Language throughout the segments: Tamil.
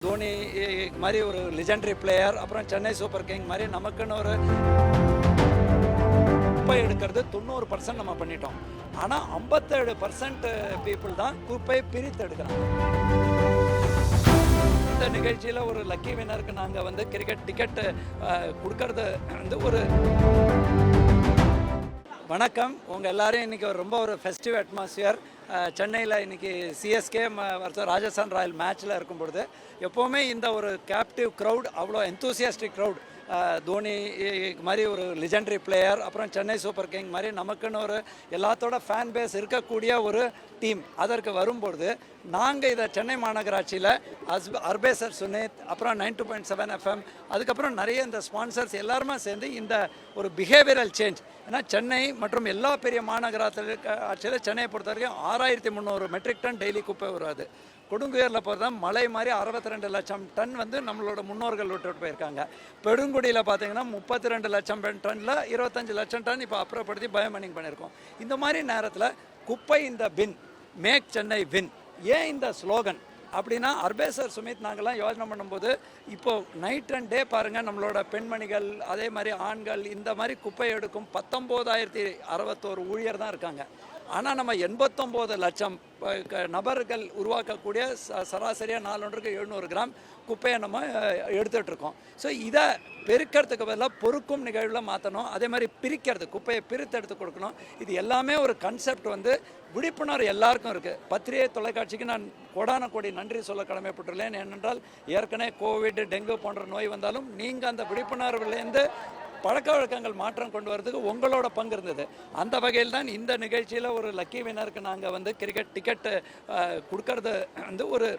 தோனி மாதிரி ஒரு லெஜெண்டரி பிளேயர், அப்புறம் சென்னை சூப்பர் கிங் மாதிரி நமக்குன்னு ஒரு குப்பை எடுக்கிறது 90% நம்ம பண்ணிட்டோம். ஆனால் 57% பீப்புள் தான் குப்பையை பிரித்து எடுக்கிறாங்க. இந்த நிகழ்ச்சியில் ஒரு லக்கி வினருக்கு நாங்கள் வந்து கிரிக்கெட் டிக்கெட்டு கொடுக்கறது வந்து ஒரு வணக்கம். உங்கள் எல்லாரையும் இன்றைக்கி ரொம்ப ஒரு ஃபெஸ்டிவ் அட்மாஸ்பியர். சென்னையில் இன்றைக்கி சிஎஸ்கே ராஜஸ்தான் ராயல் மேட்ச்சில் இருக்கும் பொழுது எப்போவுமே இந்த ஒரு கேப்டிவ் க்ரௌட், அவ்வளோ எந்தூசியாஸ்டிக் க்ரௌட், தோனி மாதிரி ஒரு லெஜெண்டரி பிளேயர், அப்புறம் சென்னை சூப்பர் கிங் மாதிரி நமக்குன்னு ஒரு எல்லாத்தோட ஃபேன் பேஸ் இருக்கக்கூடிய ஒரு டீம் அதற்கு வரும்பொழுது நாங்கள் இதை சென்னை மாநகராட்சியில் அர்பேசர் சுனேத், அப்புறம் 92.7 FM, அதுக்கப்புறம் நிறைய இந்த ஸ்பான்சர்ஸ் எல்லாருமே சேர்ந்து இந்த ஒரு பிஹேவியரல் சேஞ்ச். ஏன்னா சென்னை மற்றும் எல்லா பெரிய மாநகராட்சியில் சென்னையை பொறுத்த வரைக்கும் 6300 மெட்ரிக் டன் டெய்லி குப்பை வருது. கொடுங்குயரில் போகிறதா மலை மாதிரி 62 லட்சம் டன் வந்து நம்மளோட முன்னோர்கள் விட்டுட்டு போயிருக்காங்க. பெருங்குடியில் பார்த்தீங்கன்னா 32 லட்சம் டன்னில் 25 லட்சம் டன் இப்போ அப்புறப்படுத்தி பயோமைனிங் பண்ணியிருக்கோம். இந்த மாதிரி நேரத்தில் குப்பை இந்த பின், மேக் சென்னை வின். ஏன் இந்த ஸ்லோகன் அப்படின்னா, அர்பேசர் சுமித் நாங்கள்லாம் யோசனை பண்ணும்போது இப்போது நைட் அண்ட் டே பாருங்கள், நம்மளோட பெண்மணிகள் அதே மாதிரி ஆண்கள் இந்த மாதிரி குப்பை எடுக்கும் 19,061 ஊழியர் தான் இருக்காங்க. ஆனால் நம்ம 89 லட்சம் நபர்கள் உருவாக்கக்கூடிய சராசரியாக 400-700 கிராம் குப்பையை நம்ம எடுத்துகிட்ருக்கோம். ஸோ இதை பெருக்கிறதுக்கு பதிலாக பொறுக்கும் நிகழ்வில் மாற்றணும். அதே மாதிரி பிரிக்கிறது, குப்பையை பிரித்து எடுத்து கொடுக்கணும். இது எல்லாமே ஒரு கன்செப்ட் வந்து விழிப்புணர்வு எல்லாருக்கும் இருக்குது. பத்திரிகை தொலைக்காட்சிக்கு நான் கோடான நன்றி சொல்ல கடமைப்பட்டுள்ளேன். ஏனென்றால் ஏற்கனவே கோவிட், டெங்கு போன்ற நோய் வந்தாலும் நீங்கள் அந்த விழிப்புணர்வுலேருந்து பழக்க வழக்கங்கள் மாற்றம் கொண்டு வரதுக்கு உங்களோட பங்கு இருந்தது. அந்த வகையில் தான் இந்த நிகழ்ச்சியில் ஒரு லக்கி வினருக்கு நாங்கள் வந்து கிரிக்கெட் டிக்கெட்டு கொடுக்கறது வந்து ஒரு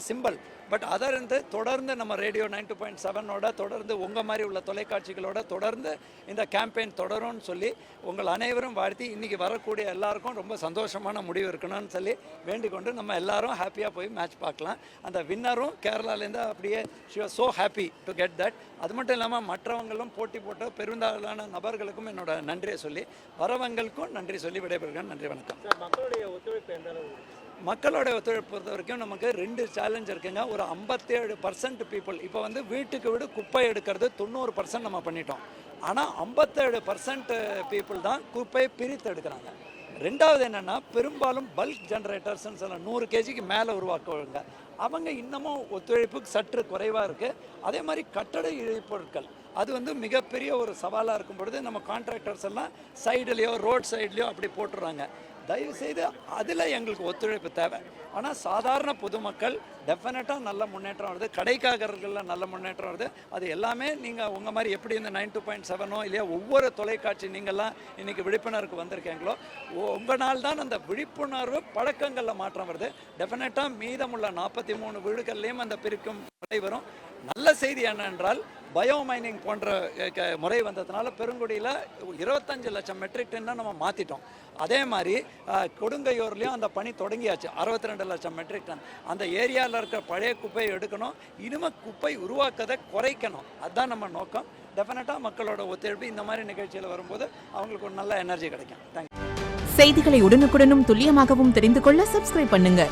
சிம்பிள். பட் இருந்து தொடர்ந்து நம்ம ரேடியோ 92.7 தொடர்ந்து உங்கள் மாதிரி உள்ள தொலைக்காட்சிகளோட தொடர்ந்து இந்த கேம்பெயின் தொடரும்னு சொல்லி உங்கள் அனைவரும் வாழ்த்தி இன்றைக்கி வரக்கூடிய எல்லாருக்கும் ரொம்ப சந்தோஷமான முடிவு இருக்கணும்னு சொல்லி வேண்டிக்கொண்டு நம்ம எல்லாரும் ஹாப்பியாக போய் மேட்ச் பார்க்கலாம். அந்த வின்னரும் கேரளாலேருந்து அப்படியே she was so happy to get that. அது மட்டும் இல்லாமல் மற்றவங்களும் போட்டி போட்ட பெரும்பாலான நபர்களுக்கும் என்னோட நன்றியை சொல்லி, வரவங்களுக்கும் நன்றி சொல்லி விடைபெறுகிறேன். நன்றி, வணக்கம். மக்களுடைய ஒத்துழைப்பு எந்த அளவு? மக்களோட ஒத்துழைப்பு பொறுத்த வரைக்கும் நமக்கு 2 சேலஞ்ச் இருக்குங்க. ஒரு 57% பீப்புள் இப்போ வந்து வீட்டுக்கு வீடு குப்பை எடுக்கிறது 90% நம்ம பண்ணிட்டோம். ஆனால் 57% பீப்புள் தான் குப்பையை பிரித்து எடுக்கிறாங்க. ரெண்டாவது என்னென்னா, பெரும்பாலும் பல்க் ஜென்ரேட்டர்ஸ்ன்னு சொல்ல 100 kgக்கு மேலே உருவாக்குவாங்க. அவங்க இன்னமும் ஒத்துழைப்புக்கு சற்று குறைவாக இருக்குது. அதே மாதிரி கட்டட இழைப்பொருட்கள் அது வந்து மிகப்பெரிய ஒரு சவாலாக இருக்கும் பொழுது நம்ம கான்ட்ராக்டர்ஸ் எல்லாம் சைடுலேயோ ரோட் சைட்லேயோ அப்படி போட்டுடுறாங்க. தயவுசெய்து அதில் எங்களுக்கு ஒத்துழைப்பு தேவை. ஆனால் சாதாரண பொதுமக்கள் டெஃபினட்டாக நல்ல முன்னேற்றம் வருது. கடைக்காரர்களில் நல்ல முன்னேற்றம் வருது. அது எல்லாமே நீங்கள் உங்கள் மாதிரி எப்படி இந்த 92.7 இல்லையா ஒவ்வொரு தொலைக்காட்சி நீங்கள்லாம் இன்றைக்கி விழிப்புணர்வுக்கு வந்திருக்கீங்களோ, உங்களால் தான் அந்த விழிப்புணர்வு பழக்கங்களில் மாற்றம் வருது. டெஃபினட்டாக மீதமுள்ள 43 வீடுகள்லேயும் அந்த பிரிக்கும் முறை வரும். நல்ல செய்தி என்னென்றால், பயோமைனிங் போன்ற முறை வந்ததுனால பெருங்குடியில் 25 லட்சம் மெட்ரிக் டன் நம்ம மாற்றிட்டோம். அதே மாதிரி கொடுங்கையூர்லேயும் அந்த பணி தொடங்கியாச்சு. 62 லட்சம் மெட்ரிக் டன். அந்த ஏரியாவில் இருக்கிற பழைய குப்பையை எடுக்கணும், இனிமேல் குப்பை உருவாக்கதை குறைக்கணும். அதுதான் நம்ம நோக்கம். டெஃபினட்டாக மக்களோட ஒத்துழைப்பு இந்த மாதிரி நிகழ்ச்சியில் வரும்போது அவங்களுக்கு ஒரு நல்ல எனர்ஜி கிடைக்கும். தேங்க்யூ. செய்திகளை உடனுக்குடனும் துல்லியமாகவும் தெரிந்து கொள்ள சப்ஸ்கிரைப் பண்ணுங்க.